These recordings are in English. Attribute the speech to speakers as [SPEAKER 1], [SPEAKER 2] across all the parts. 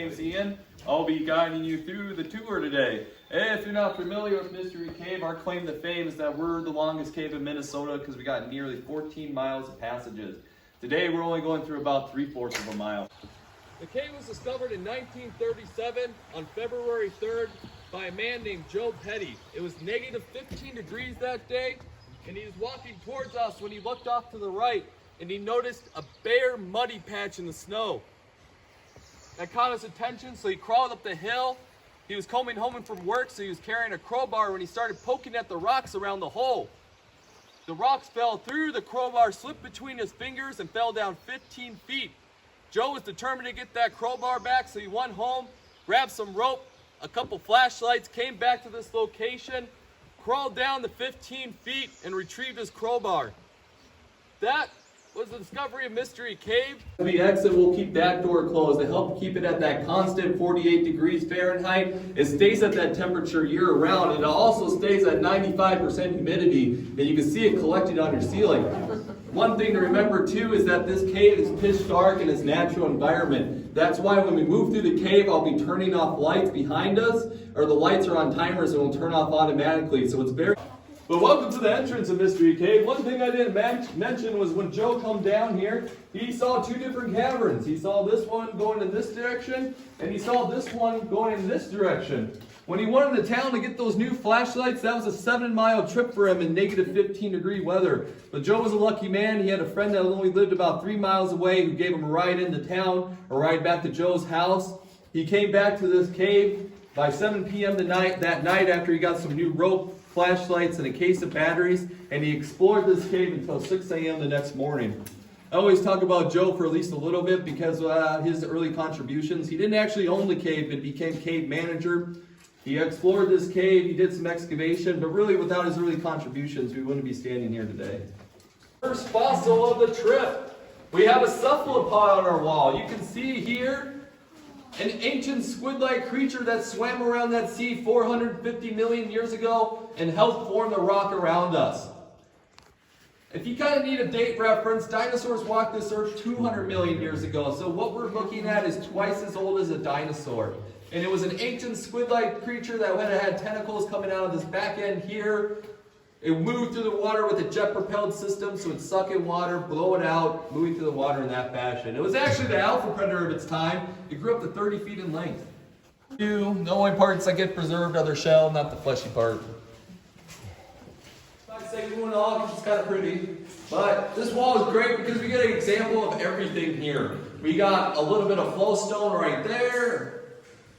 [SPEAKER 1] name's Ian. I'll be guiding you through the tour today. If you're not familiar with Mystery Cave, our claim to fame is that we're the longest cave in Minnesota because we got nearly 14 miles of passages. Today we're only going through about 3/4 of a mile.
[SPEAKER 2] The cave was discovered in 1937 on February 3rd by a man named Joe Petty. It was negative 15 degrees that day, and he was walking towards us when he looked off to the right and he noticed a bare muddy patch in the snow. That caught his attention, so he crawled up the hill. He was coming home from work, so he was carrying a crowbar when he started poking at the rocks around the hole. The rocks fell through, the crowbar slipped between his fingers and fell down 15 feet. Joe was determined to get that crowbar back, so he went home, grabbed some rope, a couple flashlights, came back to this location, crawled down the 15 feet, and retrieved his crowbar. That was the discovery of Mystery Cave.
[SPEAKER 1] The exit will keep that door closed to help keep it at that constant 48 degrees Fahrenheit. It stays at that temperature year round. It also stays at 95% humidity, and you can see it collected on your ceiling. One thing to remember too is that this cave is pitch dark in its natural environment. That's why when we move through the cave, I'll be turning off lights behind us, or the lights are on timers and will turn off automatically. So it's very... But welcome to the entrance of Mystery Cave. One thing I didn't mention was when Joe come down here, he saw two different caverns. He saw this one going in this direction, and he saw this one going in this direction. When he went into town to get those new flashlights, that was a 7-mile trip for him in negative 15-degree weather. But Joe was a lucky man. He had a friend that only lived about 3 miles away who gave him a ride into town, a ride back to Joe's house. He came back to this cave by 7 p.m. that night after he got some new rope, flashlights, and a case of batteries, and he explored this cave until 6 a.m. the next morning. I always talk about Joe for at least a little bit because of his early contributions. He didn't actually own the cave, but became cave manager. He explored this cave, he did some excavation, but really without his early contributions, we wouldn't be standing here today. First fossil of the trip. We have a cephalopod on our wall. You can see here an ancient squid-like creature that swam around that sea 450 million years ago and helped form the rock around us. If you kind of need a date reference, dinosaurs walked this earth 200 million years ago. So what we're looking at is twice as old as a dinosaur. And it was an ancient squid-like creature that had tentacles coming out of this back end here. It moved through the water with a jet-propelled system, so it'd suck in water, blow it out, moving through the water in that fashion. It was actually the alpha predator of its time. It grew up to 30 feet in length. The only parts that get preserved are their shell, not the fleshy part. I'd say moving on because it's kind of pretty. But this wall is great because we get an example of everything here. We got a little bit of flowstone right there.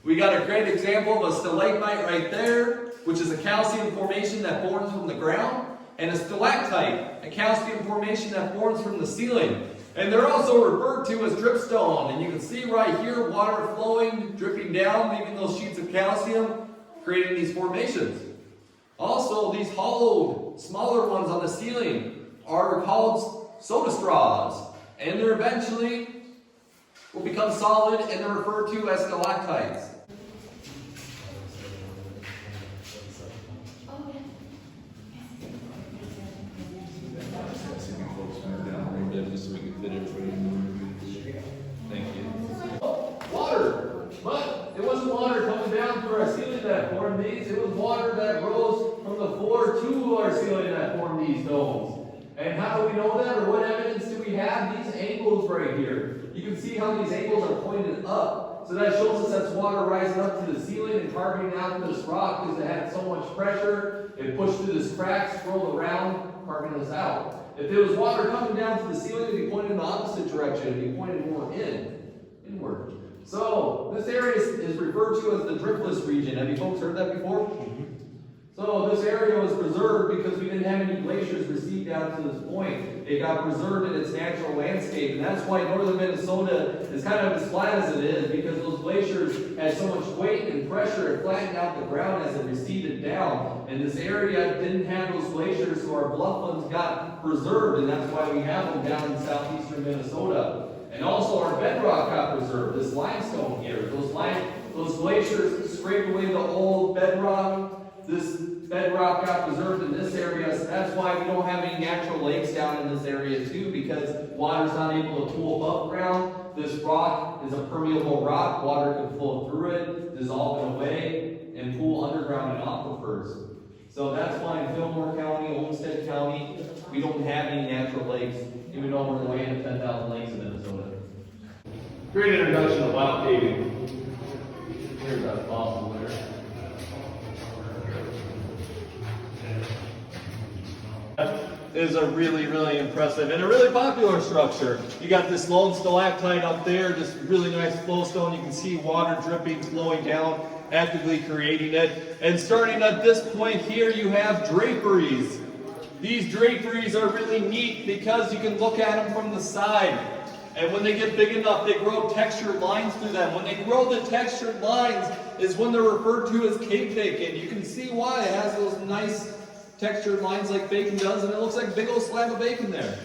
[SPEAKER 1] We got a great example of a stalagmite right there, which is a calcium formation that forms from the ground, and a stalactite, a calcium formation that forms from the ceiling. And they're also referred to as dripstone. And you can see right here, water flowing, dripping down, leaving those sheets of calcium, creating these formations. Also, these hollowed, smaller ones on the ceiling are called soda straws. And they're eventually will become solid, and they're referred to as stalactites. Just so we can fit everybody. Thank you. Water, but it wasn't water coming down through our ceiling that formed these. It was water that rose from the floor to our ceiling that formed these domes. And how do we know that, or what evidence do we have? These angles right here. You can see how these angles are pointed up. So that shows us that's water rising up to the ceiling and carving out this rock because it had so much pressure. It pushed through this crack, swirled around, carving this out. If there was water coming down to the ceiling, it would be pointed in the opposite direction. It would be pointed more inward. So this area is referred to as the dripless region. Have you folks heard that before? So this area was preserved because we didn't have any glaciers recede down to this point. It got preserved in its natural landscape, and that's why northern Minnesota is kind of as flat as it is, because those glaciers had so much weight and pressure, it flattened out the ground as it receded down. And this area didn't have those glaciers, so our blufflands got preserved, and that's why we have them down in southeastern Minnesota. And also our bedrock got preserved, this limestone here. Those glaciers scraped away the old bedrock. This bedrock got preserved in this area, so that's why we don't have any natural lakes down in this area too, because water's not able to pool above ground. This rock is a permeable rock, water can flow through it, dissolve it away, and pool underground in aquifers. So that's why in Fillmore County, Olmsted County, we don't have any natural lakes, even though we're away to 10,000 lakes in Minnesota. Great introduction to wild caving. Here's that fossil there. Is a really, really impressive and a really popular structure. You got this lone stalactite up there, just really nice flowstone. You can see water dripping, flowing down, actively creating it. And starting at this point here, you have draperies. These draperies are really neat because you can look at them from the side. And when they get big enough, they grow textured lines through them. When they grow the textured lines is when they're referred to as cave bacon. You can see why it has those nice textured lines like bacon does, and it looks like a big old slab of bacon there.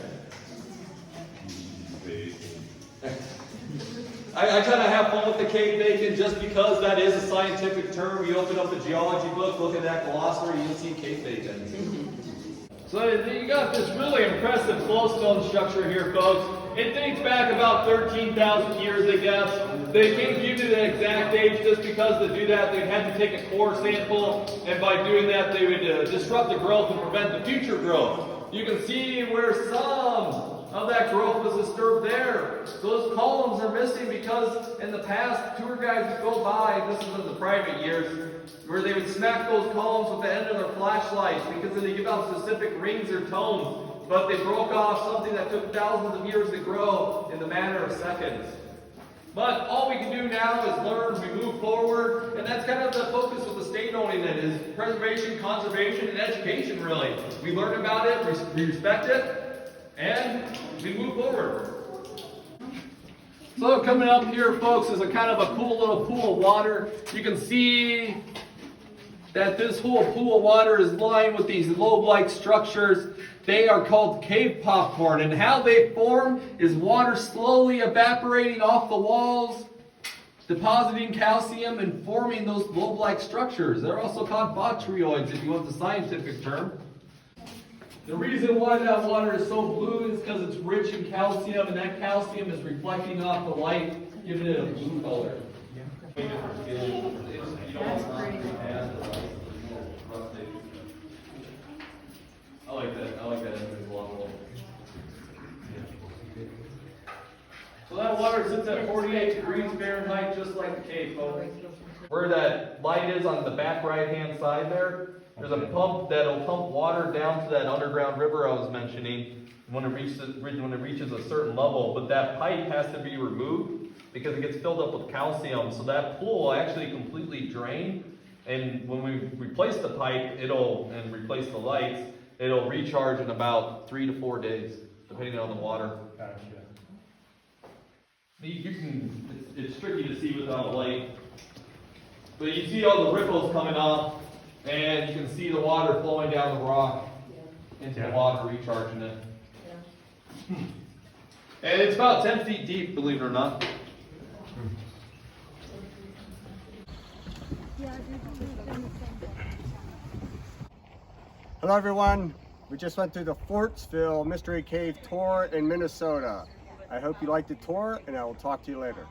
[SPEAKER 1] I kind of have fun with the cave bacon just because that is a scientific term. You open up the geology book, look at that glossary, you'll see cave bacon. So you got this really impressive flowstone structure here, folks. It dates back about 13,000 years, I guess. They can't give you the exact age just because to do that they'd have to take a core sample, and by doing that they would disrupt the growth and prevent the future growth. You can see where some of that growth was disturbed there. Those columns are missing because in the past, tour guides would go by, this is in the private years, where they would smack those columns with the end of their flashlights because they give out specific rings or tones. But they broke off something that took thousands of years to grow in the matter of seconds. But all we can do now is learn, we move forward, and that's kind of the focus of the state owning it, is preservation, conservation, and education, really. We learn about it, we respect it, and we move forward. So coming up here, folks, is a kind of a cool little pool of water. You can see that this whole pool of water is lined with these lobe-like structures. They are called cave popcorn, and how they form is water slowly evaporating off the walls, depositing calcium and forming those lobe-like structures. They're also called botryoids, if you want the scientific term. The reason why that water is so blue is because it's rich in calcium, and that calcium is reflecting off the light, giving it a blue color. I like that. I like that image a lot more. So that water sits at 48 degrees Fahrenheit, just like the cave, folks. Where that light is on the back right-hand side there's a pump that'll pump water down to that underground river I was mentioning when it reaches a certain level. But that pipe has to be removed because it gets filled up with calcium. So that pool will actually completely drain. And when we replace the pipe, and replace the lights, it'll recharge in about 3 to 4 days, depending on the water. Gotcha. It's tricky to see without a light. But you see all the ripples coming off, and you can see the water flowing down the rock into the water, recharging it. Yeah. And it's about 10 feet deep, believe it or not.
[SPEAKER 3] Hello everyone, we just went through the Forestville Mystery Cave tour in Minnesota. I hope you liked the tour, and I will talk to you later.